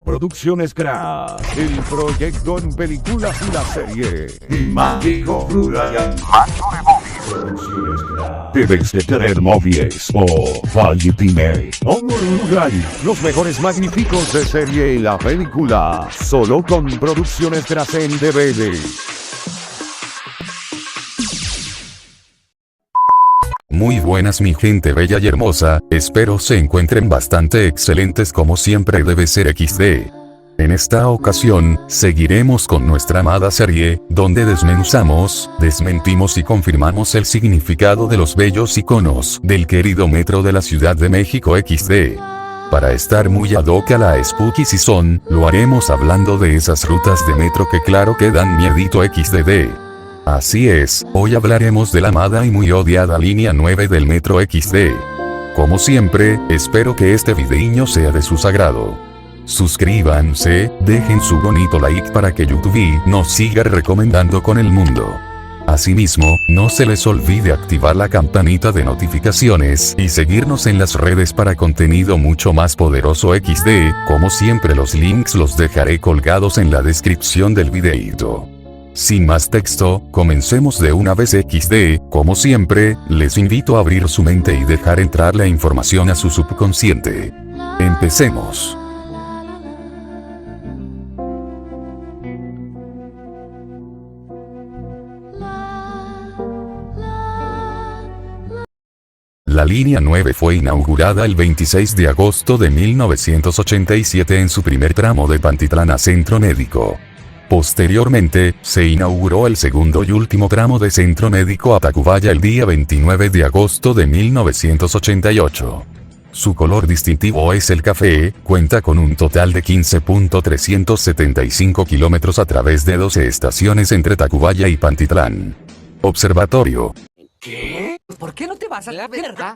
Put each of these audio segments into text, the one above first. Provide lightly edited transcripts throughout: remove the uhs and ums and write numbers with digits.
Producciones GRA, el proyecto en películas y la serie Mágico Rural. Producciones GRA. Debes de tener movies o Valipime. Rural, los mejores magníficos de serie y la película. Solo con Producciones GRA en DVD. Muy buenas mi gente bella y hermosa, espero se encuentren bastante excelentes como siempre debe ser XD. En esta ocasión, seguiremos con nuestra amada serie, donde desmenuzamos, desmentimos y confirmamos el significado de los bellos iconos del querido metro de la Ciudad de México XD. Para estar muy ad hoc a la Spooky Season, lo haremos hablando de esas rutas de metro que claro que dan miedito XDD. Así es, hoy hablaremos de la amada y muy odiada línea 9 del metro XD. Como siempre, espero que este videíño sea de su sagrado. Suscríbanse, dejen su bonito like para que YouTube nos siga recomendando con el mundo. Asimismo, no se les olvide activar la campanita de notificaciones y seguirnos en las redes para contenido mucho más poderoso XD, como siempre los links los dejaré colgados en la descripción del videíto. Sin más texto, comencemos de una vez XD, como siempre, les invito a abrir su mente y dejar entrar la información a su subconsciente. Empecemos. La línea 9 fue inaugurada el 26 de agosto de 1987 en su primer tramo de Pantitlán a Centro Médico. Posteriormente, se inauguró el segundo y último tramo de Centro Médico a Tacubaya el día 29 de agosto de 1988. Su color distintivo es el café, cuenta con un total de 15.375 kilómetros a través de 12 estaciones entre Tacubaya y Pantitlán. Observatorio. ¿Qué? ¿Por qué no te vas a la verga?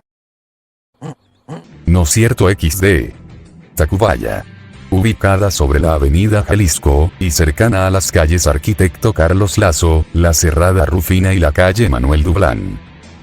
No cierto XD. Tacubaya. Ubicada sobre la avenida Jalisco, y cercana a las calles Arquitecto Carlos Lazo, La Cerrada Rufina y la calle Manuel Dublán.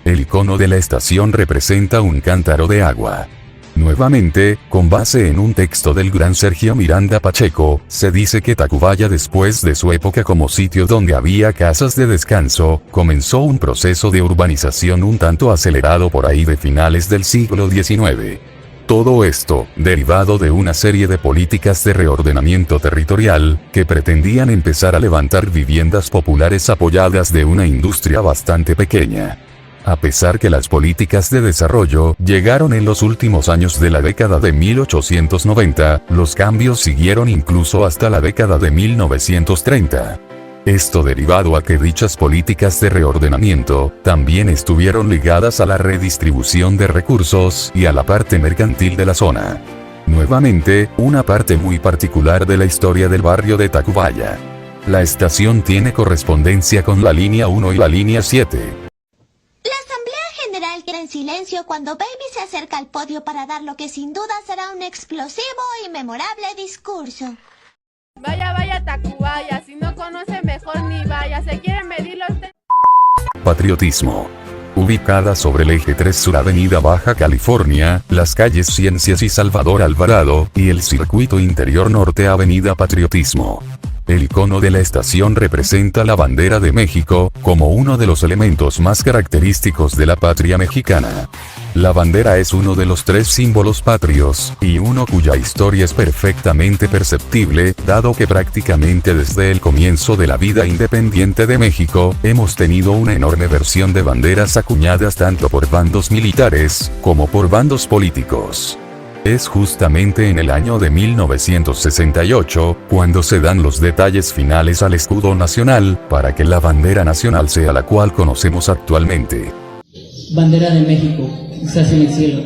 El icono de la estación representa un cántaro de agua. Nuevamente, con base en un texto del gran Sergio Miranda Pacheco, se dice que Tacubaya después de su época como sitio donde había casas de descanso, comenzó un proceso de urbanización un tanto acelerado por ahí de finales del siglo XIX. Todo esto, derivado de una serie de políticas de reordenamiento territorial, que pretendían empezar a levantar viviendas populares apoyadas de una industria bastante pequeña. A pesar que las políticas de desarrollo llegaron en los últimos años de la década de 1890, los cambios siguieron incluso hasta la década de 1930. Esto derivado a que dichas políticas de reordenamiento, también estuvieron ligadas a la redistribución de recursos y a la parte mercantil de la zona. Nuevamente, una parte muy particular de la historia del barrio de Tacubaya. La estación tiene correspondencia con la línea 1 y la línea 7. La Asamblea General queda en silencio cuando Baby se acerca al podio para dar lo que sin duda será un explosivo y memorable discurso. Vaya, vaya Tacubaya, si no conoce mejor ni vaya, se quieren medir los... Patriotismo. Ubicada sobre el eje 3 Sur Avenida Baja California, las calles Ciencias y Salvador Alvarado, y el circuito interior norte Avenida Patriotismo. El icono de la estación representa la bandera de México, como uno de los elementos más característicos de la patria mexicana. La bandera es uno de los 3 símbolos patrios, y uno cuya historia es perfectamente perceptible, dado que prácticamente desde el comienzo de la vida independiente de México, hemos tenido una enorme versión de banderas acuñadas tanto por bandos militares, como por bandos políticos. Es justamente en el año de 1968, cuando se dan los detalles finales al escudo nacional, para que la bandera nacional sea la cual conocemos actualmente. Bandera de México, estás en el cielo.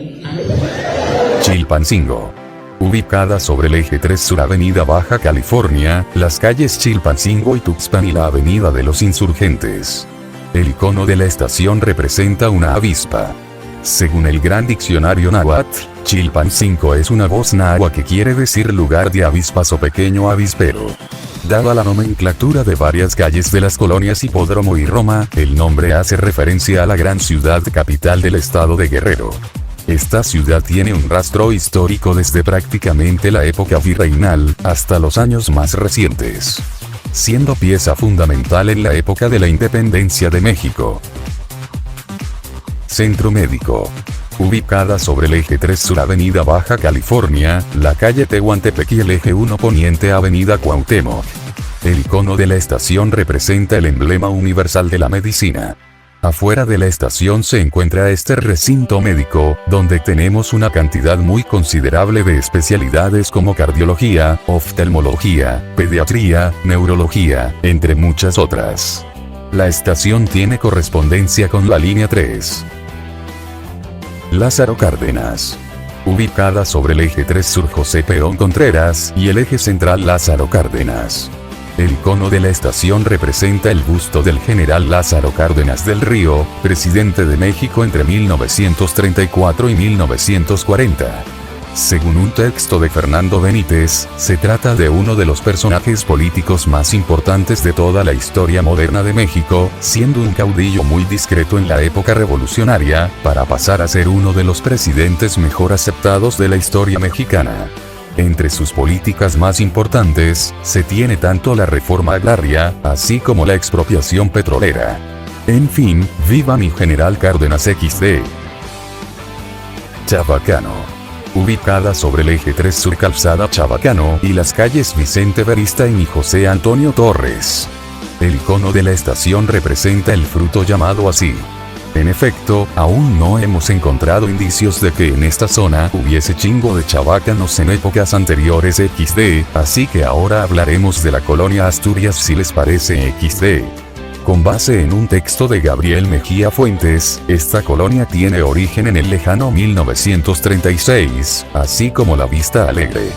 Chilpancingo. Ubicada sobre el eje 3 Sur Avenida Baja California, las calles Chilpancingo y Tuxpan y la Avenida de los Insurgentes. El icono de la estación representa una avispa. Según el Gran Diccionario Náhuatl, Chilpancingo es una voz náhuatl que quiere decir lugar de avispas o pequeño avispero. Dada la nomenclatura de varias calles de las colonias Hipódromo y Roma, el nombre hace referencia a la gran ciudad capital del estado de Guerrero. Esta ciudad tiene un rastro histórico desde prácticamente la época virreinal, hasta los años más recientes, siendo pieza fundamental en la época de la independencia de México. Centro Médico. Ubicada sobre el eje 3 Sur Avenida Baja California, la calle Tehuantepec y el eje 1 Poniente Avenida Cuauhtémoc. El icono de la estación representa el emblema universal de la medicina. Afuera de la estación se encuentra este recinto médico, donde tenemos una cantidad muy considerable de especialidades como cardiología, oftalmología, pediatría, neurología, entre muchas otras. La estación tiene correspondencia con la línea 3. Lázaro Cárdenas. Ubicada sobre el eje 3 Sur José Peón Contreras y el eje central Lázaro Cárdenas. El icono de la estación representa el busto del general Lázaro Cárdenas del Río, presidente de México entre 1934 y 1940. Según un texto de Fernando Benítez, se trata de uno de los personajes políticos más importantes de toda la historia moderna de México, siendo un caudillo muy discreto en la época revolucionaria, para pasar a ser uno de los presidentes mejor aceptados de la historia mexicana. Entre sus políticas más importantes, se tiene tanto la reforma agraria, así como la expropiación petrolera. En fin, ¡viva mi general Cárdenas XD! Chabacano. Ubicada sobre el eje 3 Sur Calzada Chabacano y las calles Vicente Beristain y José Antonio Torres. El icono de la estación representa el fruto llamado así. En efecto, aún no hemos encontrado indicios de que en esta zona hubiese chingo de chabacanos en épocas anteriores XD, así que ahora hablaremos de la colonia Asturias si les parece XD. Con base en un texto de Gabriel Mejía Fuentes, esta colonia tiene origen en el lejano 1936, así como la Vista Alegre.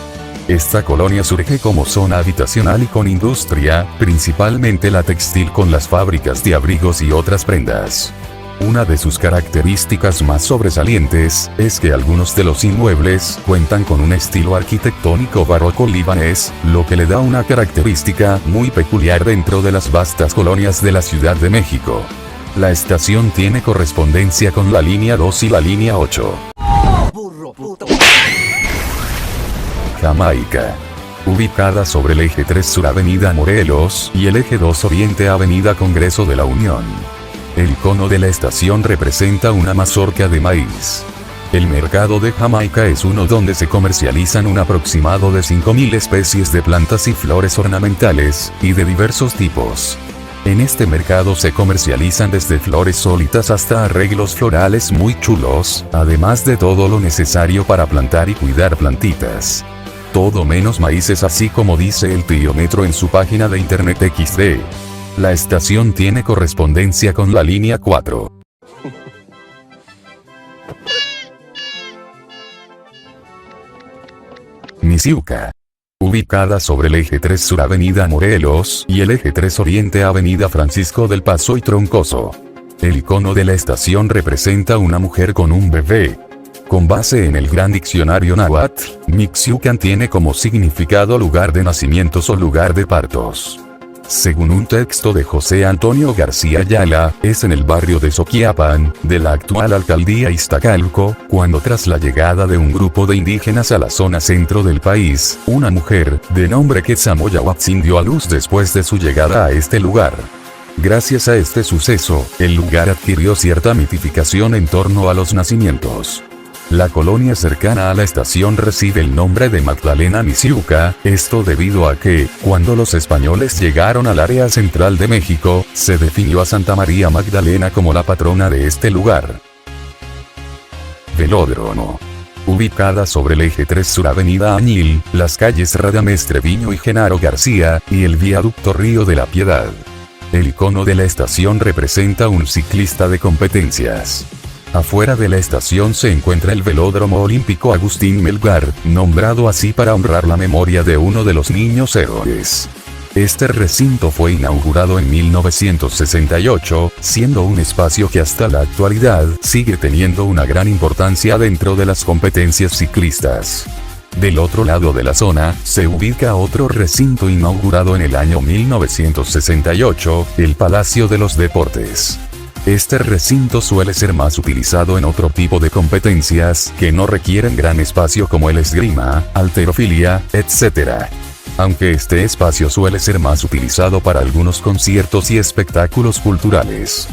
Esta colonia surge como zona habitacional y con industria, principalmente la textil con las fábricas de abrigos y otras prendas. Una de sus características más sobresalientes, es que algunos de los inmuebles cuentan con un estilo arquitectónico barroco libanés, lo que le da una característica muy peculiar dentro de las vastas colonias de la Ciudad de México. La estación tiene correspondencia con la línea 2 y la línea 8. Jamaica. Ubicada sobre el eje 3 Sur Avenida Morelos y el eje 2 Oriente Avenida Congreso de la Unión. El icono de la estación representa una mazorca de maíz. El mercado de Jamaica es uno donde se comercializan un aproximado de 5.000 especies de plantas y flores ornamentales, y de diversos tipos. En este mercado se comercializan desde flores solitas hasta arreglos florales muy chulos, además de todo lo necesario para plantar y cuidar plantitas. Todo menos maíces, así como dice el tío Metro en su página de internet XD. La estación tiene correspondencia con la línea 4. Misiuca. Ubicada sobre el eje 3 Sur Avenida Morelos y el eje 3 Oriente Avenida Francisco del Paso y Troncoso. El icono de la estación representa una mujer con un bebé. Con base en el Gran Diccionario Náhuatl, Mixiucan tiene como significado lugar de nacimientos o lugar de partos. Según un texto de José Antonio García Ayala, es en el barrio de Soquiapan, de la actual alcaldía Iztacalco, cuando tras la llegada de un grupo de indígenas a la zona centro del país, una mujer, de nombre Quetzamoyahuatzin, dio a luz después de su llegada a este lugar. Gracias a este suceso, el lugar adquirió cierta mitificación en torno a los nacimientos. La colonia cercana a la estación recibe el nombre de Magdalena Misiuca, esto debido a que, cuando los españoles llegaron al área central de México, se definió a Santa María Magdalena como la patrona de este lugar. Velódromo. Ubicada sobre el eje 3 Sur Avenida Añil, las calles Radamés Treviño y Genaro García, y el viaducto Río de la Piedad. El icono de la estación representa un ciclista de competencias. Afuera de la estación se encuentra el Velódromo Olímpico Agustín Melgar, nombrado así para honrar la memoria de uno de los niños héroes. Este recinto fue inaugurado en 1968, siendo un espacio que hasta la actualidad sigue teniendo una gran importancia dentro de las competencias ciclistas. Del otro lado de la zona, se ubica otro recinto inaugurado en el año 1968, el Palacio de los Deportes. Este recinto suele ser más utilizado en otro tipo de competencias que no requieren gran espacio como el esgrima, halterofilia, etc. Aunque este espacio suele ser más utilizado para algunos conciertos y espectáculos culturales.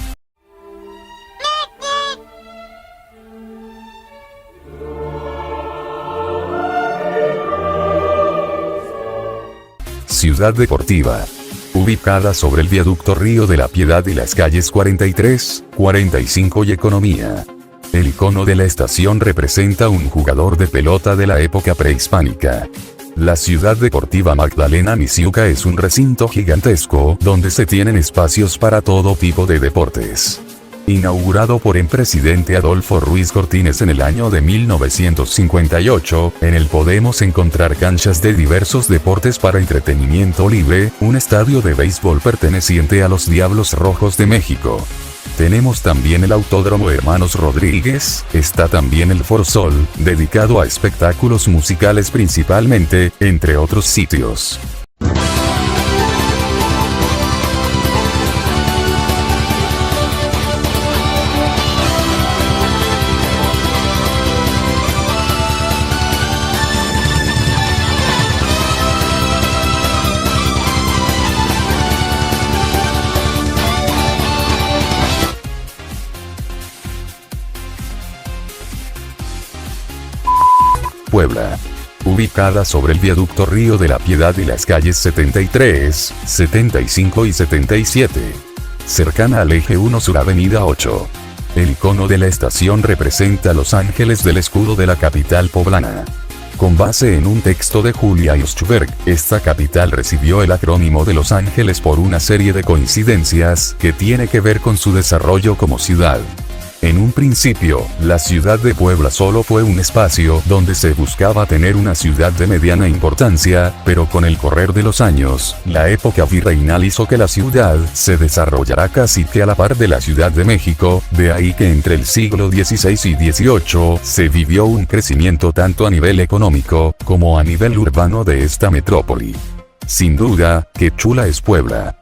Ciudad Deportiva. Ubicada sobre el viaducto Río de la Piedad y las calles 43, 45 y Economía. El icono de la estación representa un jugador de pelota de la época prehispánica. La Ciudad Deportiva Magdalena Misiuca es un recinto gigantesco donde se tienen espacios para todo tipo de deportes. Inaugurado por el presidente Adolfo Ruiz Cortines en el año de 1958, en él podemos encontrar canchas de diversos deportes para entretenimiento libre, un estadio de béisbol perteneciente a los Diablos Rojos de México. Tenemos también el Autódromo Hermanos Rodríguez, está también el Foro Sol, dedicado a espectáculos musicales principalmente, entre otros sitios. Puebla. Ubicada sobre el viaducto Río de la Piedad y las calles 73, 75 y 77. Cercana al eje 1 sur avenida 8. El icono de la estación representa a los ángeles del escudo de la capital poblana. Con base en un texto de Julia Schubert, esta capital recibió el acrónimo de Los Ángeles por una serie de coincidencias que tiene que ver con su desarrollo como ciudad. En un principio, la ciudad de Puebla solo fue un espacio donde se buscaba tener una ciudad de mediana importancia, pero con el correr de los años, la época virreinal hizo que la ciudad se desarrollara casi que a la par de la Ciudad de México, de ahí que entre el siglo XVI y XVIII se vivió un crecimiento tanto a nivel económico, como a nivel urbano de esta metrópoli. Sin duda, qué chula es Puebla.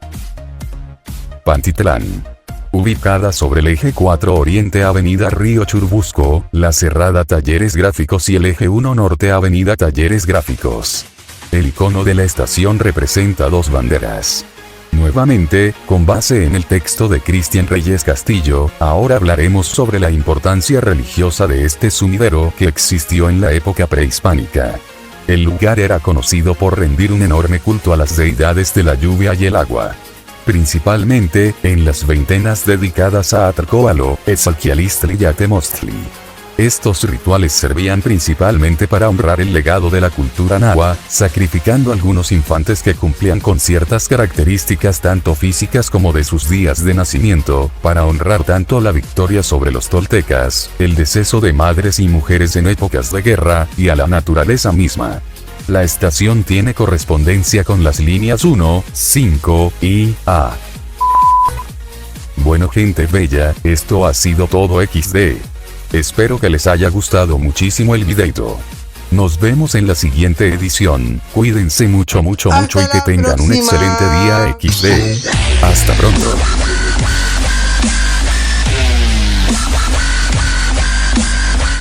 Pantitlán. Ubicada sobre el eje 4 Oriente Avenida Río Churubusco, La Cerrada Talleres Gráficos y el eje 1 Norte Avenida Talleres Gráficos. El icono de la estación representa dos banderas. Nuevamente, con base en el texto de Cristian Reyes Castillo, ahora hablaremos sobre la importancia religiosa de este sumidero que existió en la época prehispánica. El lugar era conocido por rendir un enorme culto a las deidades de la lluvia y el agua. Principalmente, en las veintenas dedicadas a Atlacóalo, Etzalquialistli y Atemostli. Estos rituales servían principalmente para honrar el legado de la cultura náhuatl, sacrificando algunos infantes que cumplían con ciertas características tanto físicas como de sus días de nacimiento, para honrar tanto la victoria sobre los toltecas, el deceso de madres y mujeres en épocas de guerra, y a la naturaleza misma. La estación tiene correspondencia con las líneas 1, 5 y A. Bueno gente bella, esto ha sido todo XD. Espero que les haya gustado muchísimo el videito. Nos vemos en la siguiente edición, cuídense mucho y que tengan un excelente día XD. Hasta pronto.